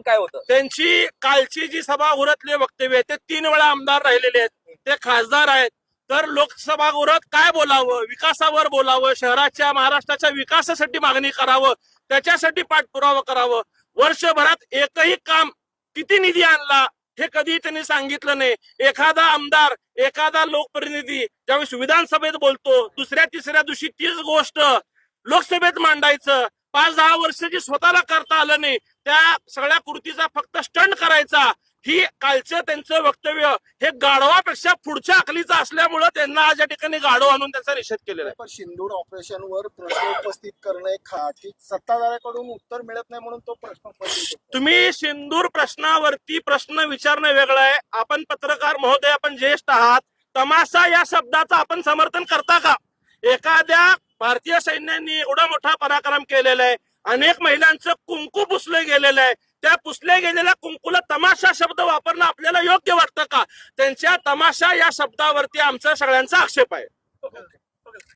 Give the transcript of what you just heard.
काय होतं? त्यांची कालची जी सभागृहातले वक्तव्य आहे ते 3 वेळा आमदार राहिलेले आहेत, ते खासदार आहेत. तर लोकसभागृहात काय बोलावं, विकासावर बोलावं, शहराच्या महाराष्ट्राच्या विकासासाठी मागणी करावं, त्याच्यासाठी पाठपुरावा करावं. वर्षभरात एकही काम किती निधी आणला हे कधी त्यांनी सांगितलं नाही. एखादा आमदार, एखादा लोकप्रतिनिधी ज्यावेळेस विधानसभेत बोलतो, दुसऱ्या तिसऱ्या दिवशी तीच गोष्ट लोकसभेत मांडायचं. 5-10 वर्ष जी स्वतःला करता आलं नाही, त्या सगळ्या कृतीचा फक्त स्टंट करायचा. ही कालचं त्यांचं वक्तव्य हे गाढवापेक्षा पुढच्या अकलीचं असल्यामुळं त्यांना आज या ठिकाणी गाढव आणून त्यांचा निषेध केलेला आहे. पण सिंदूर ऑपरेशनवर प्रश्न उपस्थित करणे ठीक सत्ताधाऱ्याकडून उत्तर मिळत नाही म्हणून तो प्रश्न उपस्थित होतो. तुम्ही सिंदूर प्रश्नावरती प्रश्न विचारणं वेगळं आहे. आपण पत्रकार महोदय, आपण ज्येष्ठ आहात. तमाशा या शब्दाचं आपण समर्थन करता का? एखाद्या भारतीय सैन्याने एवढा मोठा पराक्रम केलेला आहे, अनेक महिलांचं कुंकू पुसलं गेलेलं आहे. त्या पुसल्या गेलेल्या कुंकूला तमाशा शब्द वापरणं आपल्याला योग्य वाटतं का? त्यांच्या तमाशा या शब्दावरती आमचा सगळ्यांचा आक्षेप आहे.